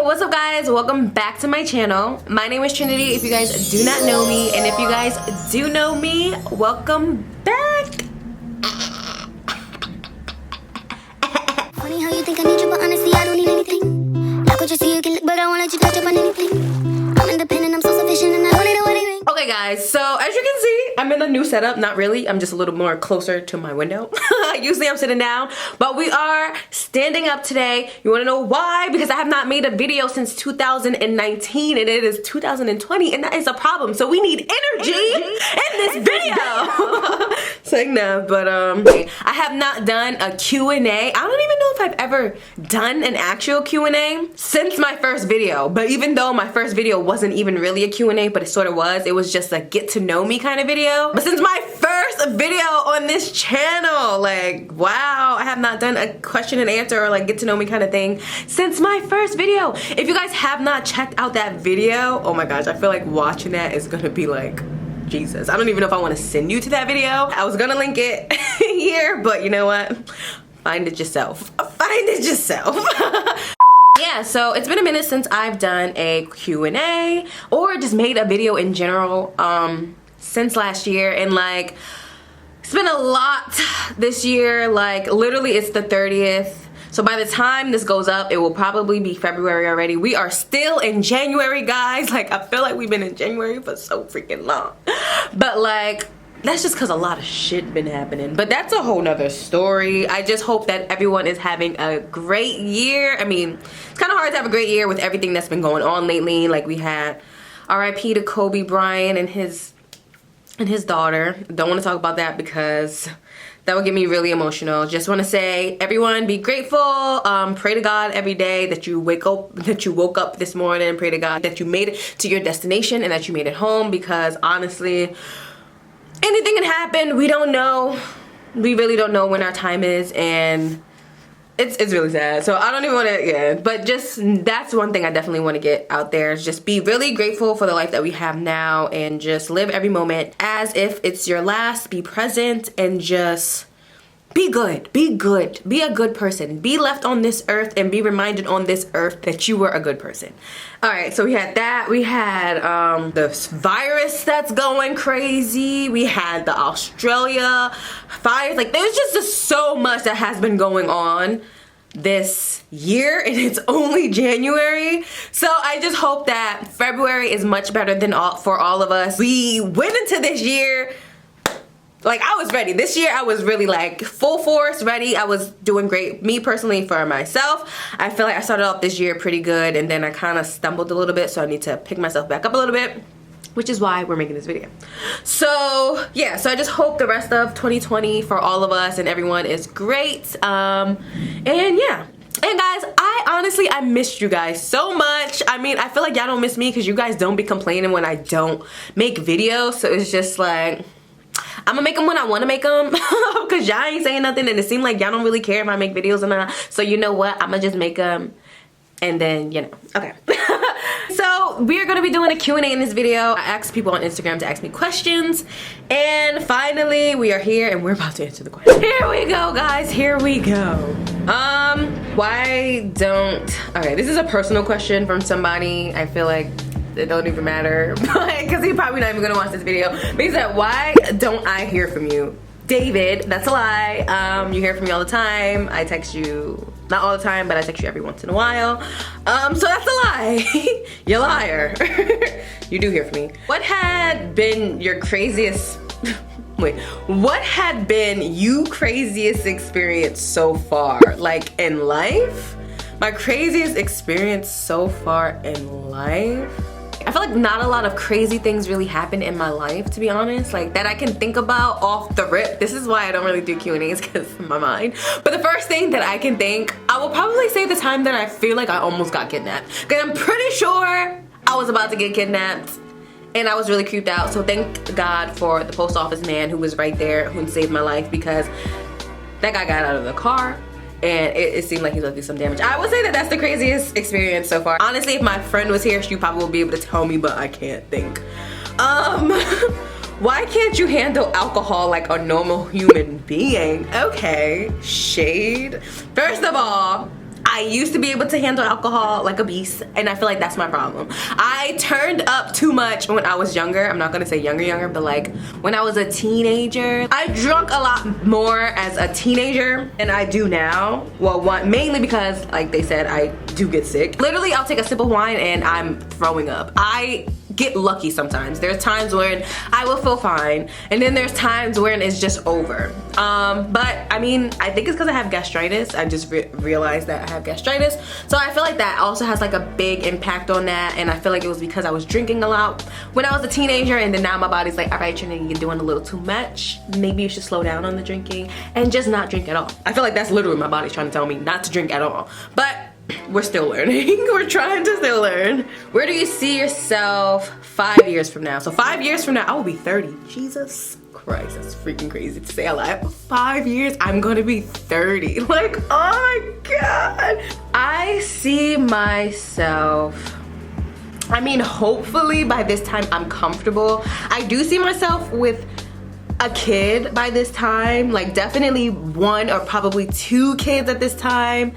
what's up guys? Welcome back to my channel. My name is Trinity if you guys do not know me, and if you guys do know me, welcome back. Funny how you think I need you, but honestly I don't need anything. Like what you see, you can look, but I won't let you touch up on anything. I'm independent, I'm self-sufficient, and I don't need a wedding ring. Okay guys, so as you can see, I'm in a new setup. Not really, I'm just a little more closer to my window. Usually I'm sitting down, but we are standing up today. You wanna know why? Because I have not made a video since 2019 and it is 2020, and that is a problem. So we need energy in this video. Saying that, but I have not done a Q&A. I don't even know if I've ever done an actual Q&A since my first video. But even though my first video wasn't even really a Q&A, but it sort of was. It was just a get to know me kind of video. But since my first video on this channel, like, wow, I have not done a question and answer or like get to know me kind of thing since my first video. If you guys have not checked out that video, oh my gosh, I feel like watching that is gonna be like, Jesus. I don't even know if I want to send you to that video. I was gonna link it here, but you know what? Find it yourself. Find it yourself. Yeah, so it's been a minute since I've done a Q&A or just made a video in general since last year, and like it's been a lot this year. Like literally it's the 30th. So by the time this goes up, it will probably be February already. We are still in January, guys. Like, I feel like we've been in January for so freaking long. But like, that's just because a lot of shit been happening. But that's a whole nother story. I just hope that everyone is having a great year. I mean, it's kind of hard to have a great year with everything that's been going on lately. Like we had RIP to Kobe Bryant and his daughter. Don't want to talk about that because that would get me really emotional. Just want to say, everyone, be grateful. Pray to God every day that you woke up this morning. Pray to God that you made it to your destination and that you made it home, because honestly, anything can happen. We don't know. We really don't know when our time is, and it's really sad. So I don't even want to, yeah. But just, that's one thing I definitely want to get out there, is just be really grateful for the life that we have now, and just live every moment as if it's your last. Be present and just be good. Be good. Be a good person. Be left on this earth and be reminded on this earth that you were a good person. Alright, so we had that. We had this virus that's going crazy. We had the Australia fires. Like, there's just so much that has been going on this year, and it's only January. So I just hope that February is much better than for all of us. We went into this year like, I was ready. This year I was really like full force ready. I was doing great. Me personally, for myself, I feel like I started off this year pretty good, and then I kind of stumbled a little bit, so I need to pick myself back up a little bit, which is why we're making this video. So yeah, so I just hope the rest of 2020 for all of us and everyone is great. And yeah. And guys, I missed you guys so much. I mean, I feel like y'all don't miss me because you guys don't be complaining when I don't make videos. So it's just like, I'm gonna make them when I want to make them because y'all ain't saying nothing, and it seemed like y'all don't really care if I make videos or not. So you know what? I'm gonna just make them, and then, you know, okay. So we're gonna be doing a Q&A in this video. I asked people on Instagram to ask me questions, and finally we are here and we're about to answer the question. Here we go, guys. Here we go. Why don't, okay, this is a personal question from somebody. I feel like it don't even matter, because he's probably not even gonna watch this video. But he said, why don't I hear from you? David, that's a lie. You hear from me all the time. I text you, not all the time, but I text you every once in a while. So that's a lie. You're a liar. You do hear from me. What had been your craziest, wait, what had been your craziest experience so far? Like in life? My craziest experience so far in life? I feel like not a lot of crazy things really happen in my life, to be honest, like that I can think about off the rip. This is why I don't really do Q&As, because of my mind. But the first thing that I can think, I will probably say the time that I feel like I almost got kidnapped, because I'm pretty sure I was about to get kidnapped and I was really creeped out. So thank God for the post office man who was right there, who saved my life, because that guy got out of the car and it seemed like he was gonna do some damage. I would say that that's the craziest experience so far. Honestly, if my friend was here, she probably would be able to tell me, but I can't think. Why can't you handle alcohol like a normal human being? Okay, shade. First of all, I used to be able to handle alcohol like a beast, and I feel like that's my problem. I turned up too much when I was younger. I'm not gonna say younger, but like when I was a teenager. I drunk a lot more as a teenager than I do now. Well, mainly because, like they said, I do get sick. Literally, I'll take a sip of wine and I'm throwing up. I get lucky sometimes. There's times when I will feel fine, and then there's times when it's just over. But I mean, I think it's because I have gastritis. I just realized that I have gastritis, so I feel like that also has like a big impact on that. And I feel like it was because I was drinking a lot when I was a teenager, and then now my body's like, all right, Trinity, you're doing a little too much. Maybe you should slow down on the drinking and just not drink at all. I feel like that's literally my body's trying to tell me not to drink at all. But we're still learning. We're trying to still learn. Where do you see yourself 5 years from now? So 5 years from now, I will be 30. Jesus Christ, that's freaking crazy to say out loud. 5 years, I'm gonna be 30. Like, oh my God. I see myself, I mean, hopefully by this time I'm comfortable. I do see myself with a kid by this time, like definitely 1 or probably 2 kids at this time.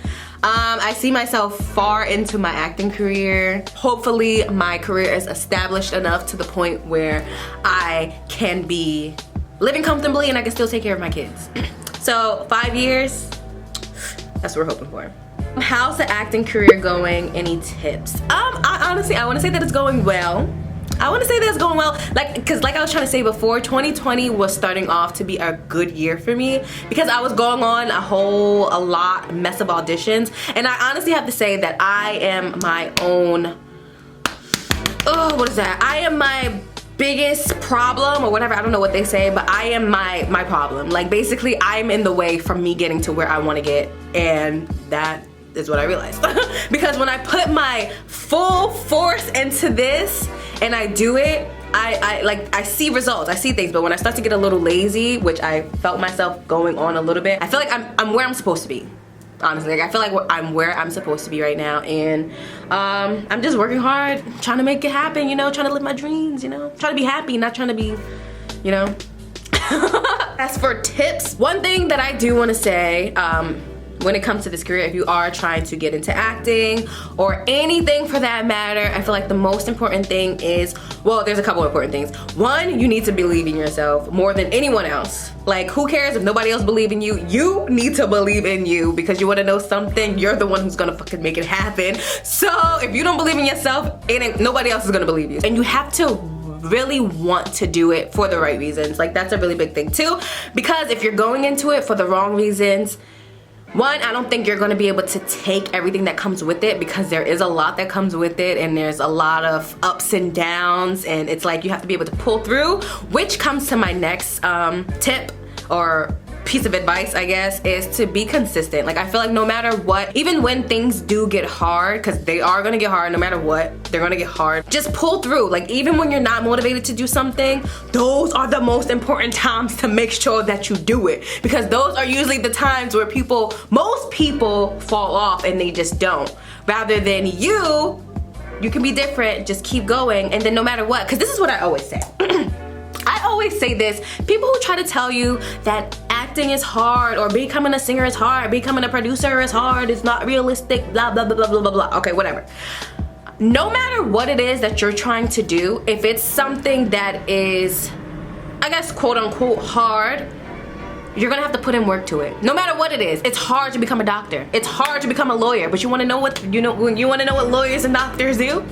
I see myself far into my acting career. Hopefully my career is established enough to the point where I can be living comfortably and I can still take care of my kids. So 5 years, that's what we're hoping for. How's the acting career going? Any tips? I honestly want to say that it's going well. I want to say that it's going well, because like I was trying to say before, 2020 was starting off to be a good year for me because I was going on a lot mess of auditions, and I honestly have to say that I am my own, what is that? I am my biggest problem or whatever, I don't know what they say, but I am my problem. Like basically I'm in the way from me getting to where I want to get, and that is what I realized. Because when I put my full force into this and I do it, I see results, I see things. But when I start to get a little lazy, which I felt myself going on a little bit, I feel like I'm where I'm supposed to be. Honestly, like I feel like I'm where I'm supposed to be right now, and I'm just working hard, trying to make it happen, you know, trying to live my dreams, you know, trying to be happy, not trying to be, you know. As for tips, one thing that I do want to say, when it comes to this career, if you are trying to get into acting or anything for that matter, I feel like the most important thing is, well, there's a couple of important things. One, you need to believe in yourself more than anyone else. Like, who cares if nobody else believes in you? You need to believe in you, because you want to know something, you're the one who's gonna fucking make it happen. So if you don't believe in yourself, nobody else is gonna believe you. And you have to really want to do it for the right reasons. Like, that's a really big thing too, because if you're going into it for the wrong reasons, one, I don't think you're gonna be able to take everything that comes with it, because there is a lot that comes with it, and there's a lot of ups and downs, and it's like you have to be able to pull through, which comes to my next tip or piece of advice, I guess, is to be consistent. Like, I feel like no matter what, even when things do get hard, because they are gonna get hard no matter what, they're gonna get hard, just pull through. Like, even when you're not motivated to do something, those are the most important times to make sure that you do it, because those are usually the times where most people fall off and they just don't. Rather than you can be different, just keep going, and then no matter what, because this is what I always say. I always say this, people who try to tell you that acting is hard, or becoming a singer is hard, becoming a producer is hard, it's not realistic, blah, blah, blah, blah, blah, blah, blah. Okay, whatever. No matter what it is that you're trying to do, if it's something that is, I guess, quote unquote hard, you're gonna have to put in work to it. No matter what it is. It's hard to become a doctor. It's hard to become a lawyer, but you wanna know what lawyers and doctors do?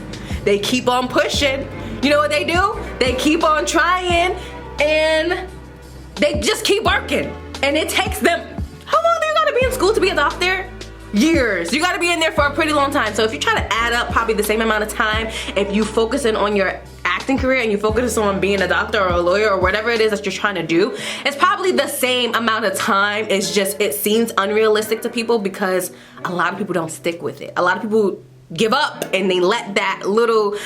They keep on pushing. You know what they do? They keep on trying, and they just keep working. And it takes them, how long do you gotta be in school to be a doctor? Years. You gotta be in there for a pretty long time. So if you try to add up probably the same amount of time, if you focus in on your acting career and you focus on being a doctor or a lawyer or whatever it is that you're trying to do, it's probably the same amount of time. It's just, it seems unrealistic to people because a lot of people don't stick with it. A lot of people give up and they let that little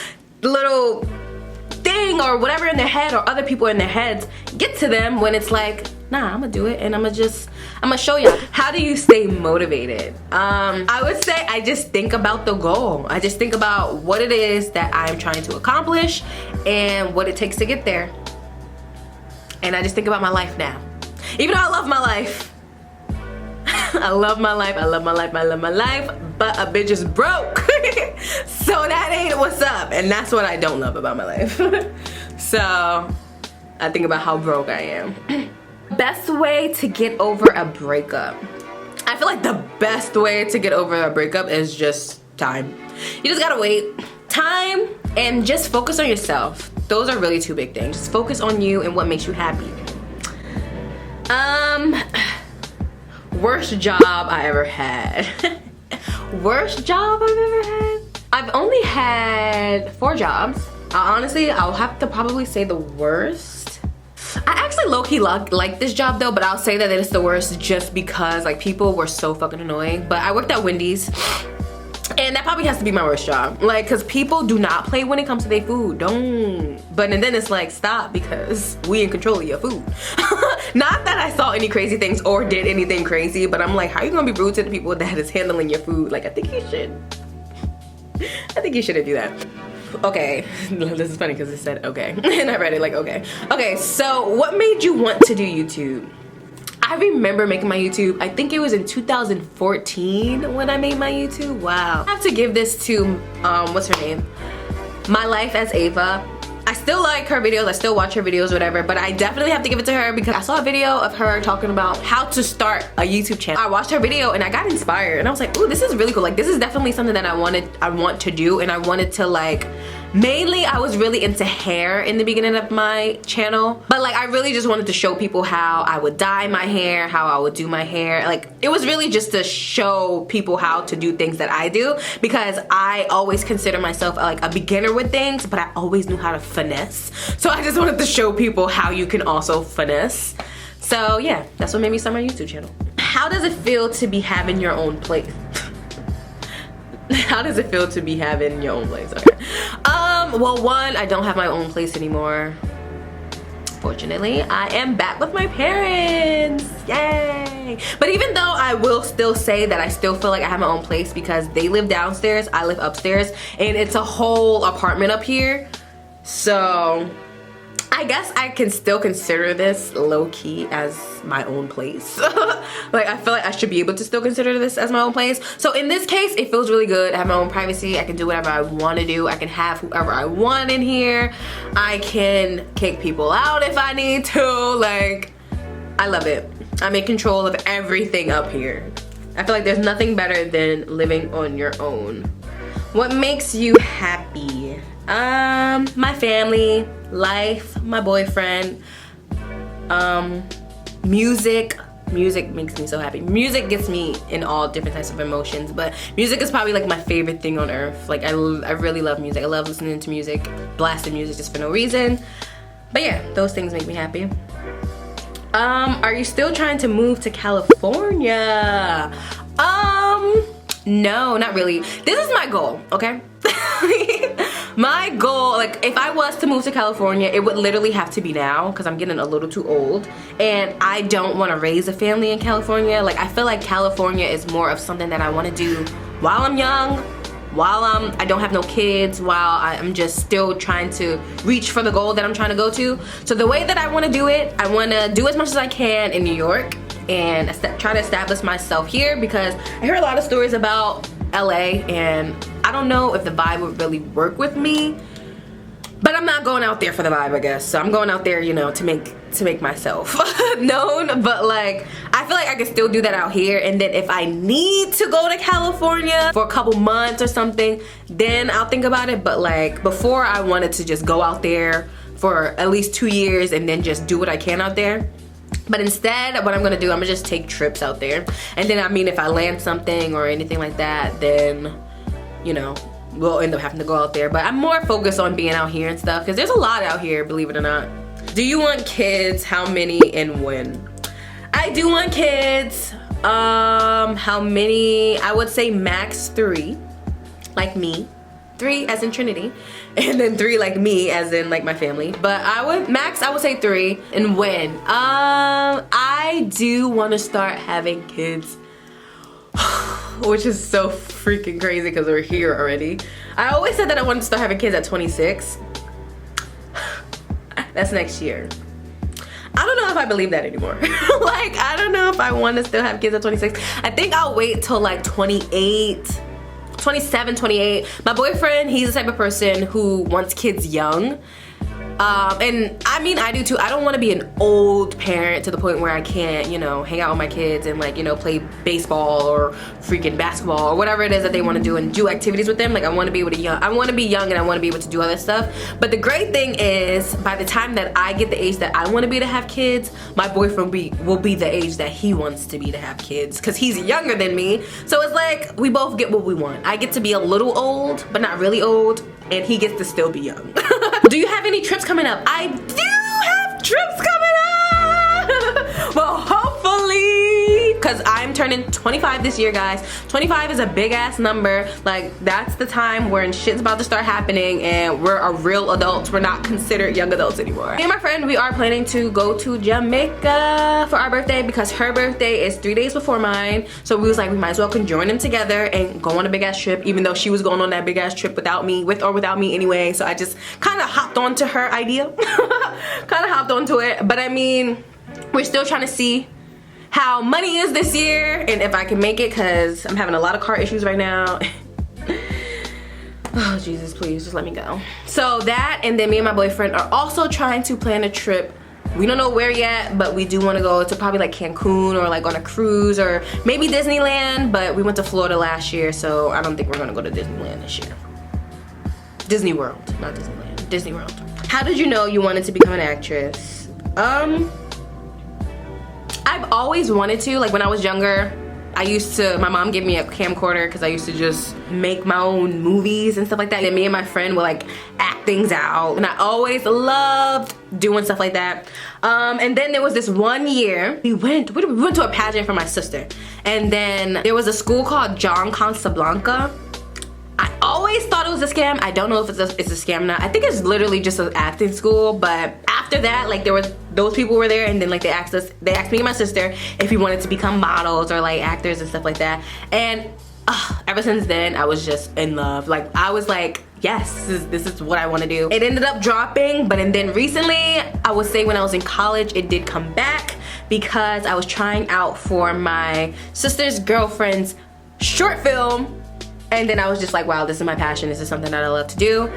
thing or whatever in their head, or other people in their heads, get to them, when it's like, nah, I'm gonna do it, and I'm gonna show y'all. How do you stay motivated? I would say I just think about the goal. I just think about what it is that I'm trying to accomplish and what it takes to get there. And I just think about my life now. Even though I love my life, I love my life, I love my life, I love my life, but a bitch is broke. So that ain't what's up, and that's what I don't love about my life. So I think about how broke I am. Best way to get over a breakup. I feel like the best way to get over a breakup is just time. You just gotta wait. Time and just focus on yourself. Those are really two big things. Just focus on you and what makes you happy. Worst job I ever had. Worst job I've ever had? I've only had 4 jobs. Honestly, I'll have to probably say the worst. I actually low-key like this job though, but I'll say that it's the worst just because like people were so fucking annoying. But I worked at Wendy's, and that probably has to be my worst job. Like, cause people do not play when it comes to their food. Don't. But and then it's like, stop, because we in control of your food. Not that I saw any crazy things or did anything crazy, but I'm like, how are you gonna be rude to the people that is handling your food? Like, I think you shouldn't do that. Okay, this is funny because it said okay, and I read it like okay. Okay, so what made you want to do YouTube? I remember making my YouTube, I think it was in 2014 when I made my YouTube. Wow. I have to give this to, what's her name? My Life as Ava. I still like her videos, I still watch her videos, whatever, but I definitely have to give it to her because I saw a video of her talking about how to start a YouTube channel. I watched her video and I got inspired and I was like, ooh, this is really cool. Like, this is definitely something that I want to do, and I wanted to like, mainly I was really into hair in the beginning of my channel, but like I really just wanted to show people how I would dye my hair, how I would do my hair. Like, it was really just to show people how to do things that I do, because I always consider myself like a beginner with things, but I always knew how to finesse. So I just wanted to show people how you can also finesse. So yeah, that's what made me start my YouTube channel. How does it feel to be having your own place? How does it feel to be having your own place? Okay. Well, one, I don't have my own place anymore. Fortunately, I am back with my parents. Yay! But even though I will still say that I still feel like I have my own place because they live downstairs, I live upstairs, and it's a whole apartment up here. So I guess I can still consider this low-key as my own place. Like, I feel like I should be able to still consider this as my own place. So in this case, it feels really good. I have my own privacy. I can do whatever I want to do. I can have whoever I want in here. I can kick people out if I need to. Like, I love it. I'm in control of everything up here. I feel like there's nothing better than living on your own. What makes you happy? My family, life, my boyfriend, music. Music makes me so happy. Music gets me in all different types of emotions, but music is probably like my favorite thing on earth. Like, I really love music. I love listening to music, blasting music just for no reason. But yeah, those things make me happy. Are you still trying to move to California? No, not really. This is my goal, okay? My goal, like, if I was to move to California, it would literally have to be now because I'm getting a little too old and I don't want to raise a family in California. Like, I feel like California is more of something that I want to do while I'm young, while I don't have no kids, while I'm just still trying to reach for the goal that I'm trying to go to. So the way that I want to do it, I want to do as much as I can in New York and try to establish myself here, because I hear a lot of stories about LA and I don't know if the vibe would really work with me, but I'm not going out there for the vibe, I guess. So I'm going out there, you know, to make myself known. But like, I feel like I can still do that out here, and then if I need to go to California for a couple months or something, then I'll think about it. But like, before, I wanted to just go out there for at least 2 years and then just do what I can out there. But instead, what I'm gonna do, I'm gonna just take trips out there. And then, I mean, if I land something or anything like that, then, you know, we'll end up having to go out there. But I'm more focused on being out here and stuff, because there's a lot out here, believe it or not. Do you want kids? How many and when? I do want kids. How many? I would say max 3, like me. 3 as in Trinity, and then 3 like me as in like my family. But I would say 3. And when? I do want to start having kids, which is so freaking crazy because we're here already. I always said that I wanted to start having kids at 26. That's next year. I don't know if I believe that anymore. Like, I don't know if I want to still have kids at 26. I think I'll wait till like 28 27, 28. My boyfriend, he's the type of person who wants kids young. And I mean, I do too. I don't want to be an old parent to the point where I can't, you know, hang out with my kids and like, you know, play baseball or freaking basketball or whatever it is that they want to do and do activities with them. Like I want to be able to I want to be young and I want to be able to do other stuff. But the great thing is by the time that I get the age that I want to be to have kids, my boyfriend will be the age that he wants to be to have kids because he's younger than me. So it's like we both get what we want. I get to be a little old, but not really old, and he gets to still be young. Do you have any trips coming up? I do have trips coming up! Well, hopefully, because I'm turning 25 this year, guys. 25 is a big ass number. Like, that's the time when shit's about to start happening and we're a real adults. We're not considered young adults anymore. Me and my friend, we are planning to go to Jamaica for our birthday because her birthday is 3 days before mine. So we was like, we might as well join them together and go on a big ass trip, even though she was going on that big ass trip without me, with or without me anyway. So I just kind of hopped onto her idea. Kind of hopped onto it. But I mean, we're still trying to see how money is this year and if I can make it because I'm having a lot of car issues right now. Oh Jesus, please just let me go. So that, and then me and my boyfriend are also trying to plan a trip. We don't know where yet, but we do want to go to probably like Cancun or like on a cruise or maybe Disneyland, but we went to Florida last year, so I don't think we're gonna go to Disneyland this year. Disney World, not Disneyland, Disney World. How did you know you wanted to become an actress? I've always wanted to. Like when I was younger, my mom gave me a camcorder because I used to just make my own movies and stuff like that. And me and my friend would like act things out. And I always loved doing stuff like that. And then there was this one year, we went to a pageant for my sister. And then there was a school called John Casablanca. I always thought it was a scam. I don't know if it's a scam or not. I think it's literally just an acting school, but after that, like those people were there and then like they asked me and my sister if we wanted to become models or like actors and stuff like that. And ever since then, I was just in love. Like I was like, yes, this is what I want to do. It ended up dropping, but and then recently, I would say when I was in college, it did come back because I was trying out for my sister's girlfriend's short film. And then I was just like, wow, this is my passion. This is something that I love to do.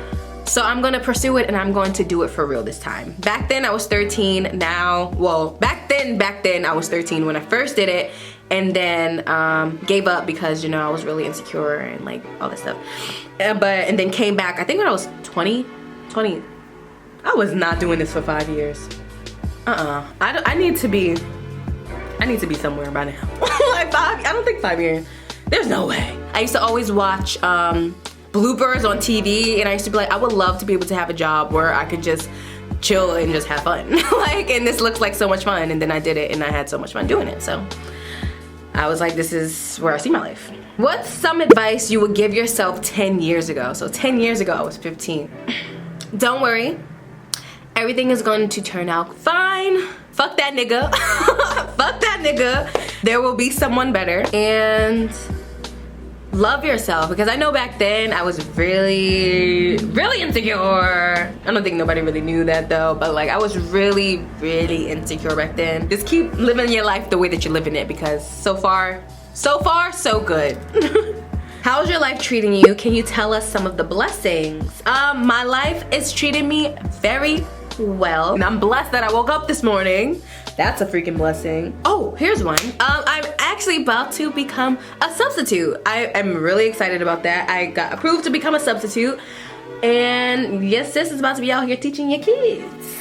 So I'm gonna pursue it and I'm going to do it for real this time. Back then I was 13, now, well, back then I was 13 when I first did it, and then gave up because, you know, I was really insecure and like all this stuff. And then came back, I think when I was 20. I was not doing this for 5 years. I need to be somewhere by now. Like I don't think 5 years. There's no way. I used to always watch bloopers on TV, and I used to be like, I would love to be able to have a job where I could just chill and just have fun. Like, and this looks like so much fun, and then I did it and I had so much fun doing it. So I was like, this is where I see my life. What's some advice you would give yourself 10 years ago? So 10 years ago, I was 15. Don't worry. Everything is going to turn out fine. Fuck that nigga. Fuck that nigga. There will be someone better. And love yourself, because I know back then I was really insecure. I don't think nobody really knew that though, but like I was really insecure back then. Just keep living your life the way that you're living it, because so far so good. How's your life treating you? Can you tell us some of the blessings? My life is treating me very well, and I'm blessed that I woke up this morning. That's a freaking blessing. Oh, here's one. I'm actually about to become a substitute. I am really excited about that. I got approved to become a substitute, and yes, sis is about to be out here teaching your kids.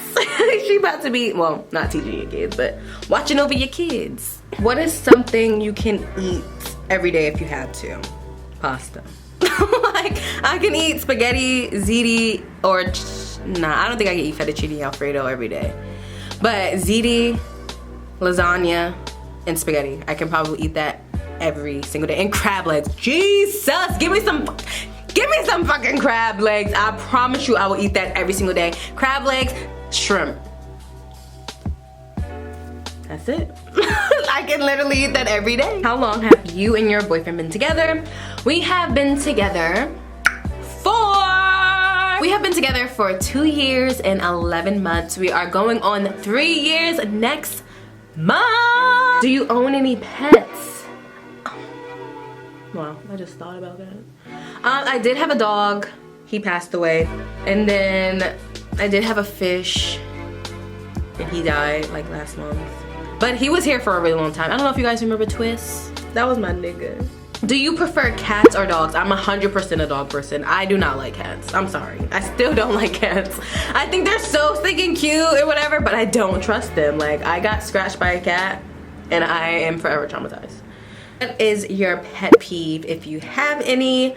She about to be, well, not teaching your kids, but watching over your kids. What is something you can eat every day if you had to? Pasta. Like, I can eat spaghetti, ziti, or nah, I don't think I can eat fettuccine alfredo every day. But ziti, lasagna, and spaghetti, I can probably eat that every single day. And crab legs. Jesus, give me some fucking crab legs. I promise you I will eat that every single day. Crab legs, shrimp. That's it. I can literally eat that every day. How long have you and your boyfriend been together? We have been together for 2 years and 11 months. We are going on 3 years next month. Do you own any pets? Wow, I just thought about that. I did have a dog. He passed away. And then I did have a fish. And he died like last month. But he was here for a really long time. I don't know if you guys remember Twist. That was my nigga. Do you prefer cats or dogs? I'm 100% a dog person. I do not like cats. I'm sorry. I still don't like cats. I think they're so stinking cute or whatever, but I don't trust them. Like, I got scratched by a cat and I am forever traumatized. What is your pet peeve, if you have any?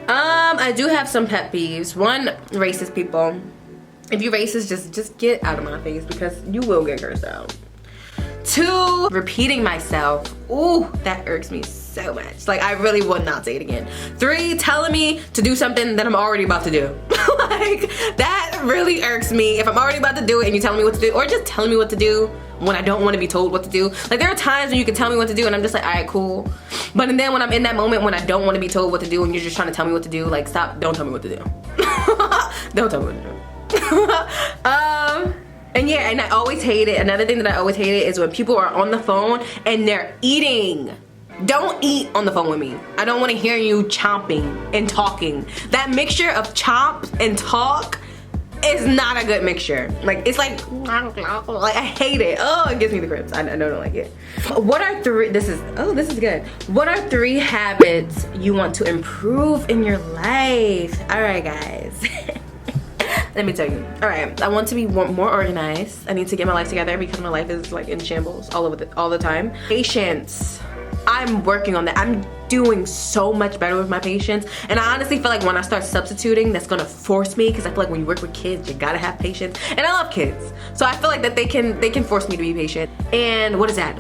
I do have some pet peeves. One, racist people. If you're racist, just get out of my face because you will get cursed out. Two, repeating myself. Ooh, that irks me so much. Like, I really would not say it again. Three, telling me to do something that I'm already about to do. Like, that really irks me. If I'm already about to do it and you're telling me what to do, or just telling me what to do when I don't want to be told what to do. Like, there are times when you can tell me what to do and I'm just like, all right, cool. But then when I'm in that moment when I don't want to be told what to do and you're just trying to tell me what to do, like, stop, don't tell me what to do. Don't tell me what to do. And yeah, and I always hate it. Another thing that I always hate it is when people are on the phone and they're eating. Don't eat on the phone with me. I don't want to hear you chomping and talking. That mixture of chomp and talk is not a good mixture. Like, it's like I hate it. Oh, it gives me the grips. I don't like it. What are three, this is good. What are 3 habits you want to improve in your life? All right, guys. Let me tell you. All right, I want to be more organized. I need to get my life together because my life is like in shambles all the time. Patience. I'm working on that. I'm doing so much better with my patience. And I honestly feel like when I start substituting, that's gonna force me, because I feel like when you work with kids, you gotta have patience. And I love kids. So I feel like that they can force me to be patient. And what is that?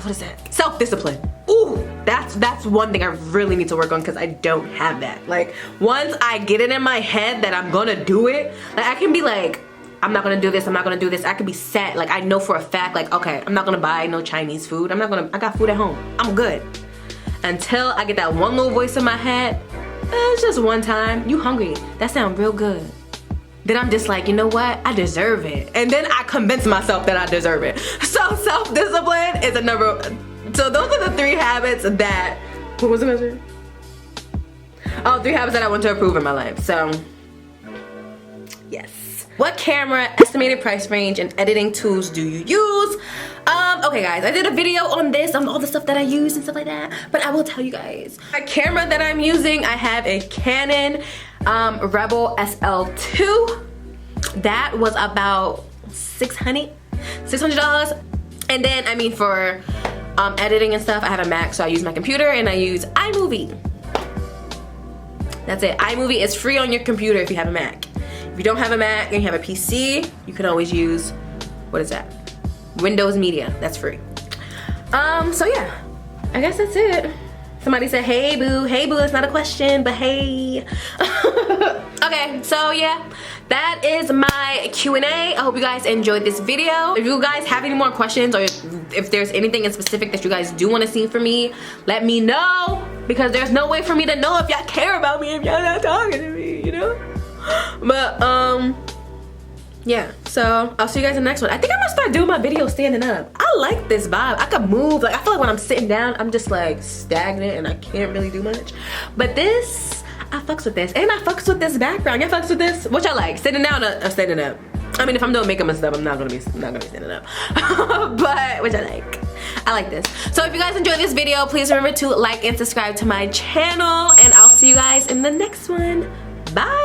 Self-discipline. Ooh, that's one thing I really need to work on because I don't have that. Like, once I get it in my head that I'm gonna do it, like, I can be like, I'm not gonna do this, I'm not gonna do this. I can be set, like, I know for a fact, like, okay, I'm not gonna buy no Chinese food. I got food at home. I'm good. Until I get that one little voice in my head, it's just one time. You hungry? That sounds real good. Then I'm just like, you know what? I deserve it. And then I convince myself that I deserve it. So self-discipline is a number. So those are the 3 habits that, what was the question? Oh, 3 habits that I want to improve in my life. So, yes. What camera, estimated price range, and editing tools do you use? Okay guys, I did a video on this, on all the stuff that I use and stuff like that, but I will tell you guys. My camera that I'm using, I have a Canon Rebel SL2. That was about $600. And then, I mean, for editing and stuff, I have a Mac, so I use my computer and I use iMovie. That's it. iMovie is free on your computer if you have a Mac. If you don't have a Mac and you have a PC, you can always use, what is that? Windows Media, that's free. So yeah, I guess that's it. Somebody said, hey boo. Hey boo, it's not a question, but hey. Okay, so yeah, that is my Q&A. I hope you guys enjoyed this video. If you guys have any more questions, or if there's anything in specific that you guys do want to see from me, let me know, because there's no way for me to know if y'all care about me if y'all not talking to me, you know? But yeah, so I'll see you guys in the next one. I think I'm gonna start doing my videos standing up. I like this vibe. I can move. Like, I feel like when I'm sitting down, I'm just like stagnant and I can't really do much. But this, I fucks with this. And I fucks with this background. Y'all fucks with this? What y'all like? Sitting down or standing up? I mean, if I'm doing makeup and stuff, I'm not gonna be standing up. But what y'all like? I like this. So if you guys enjoyed this video, please remember to like and subscribe to my channel. And I'll see you guys in the next one. Bye.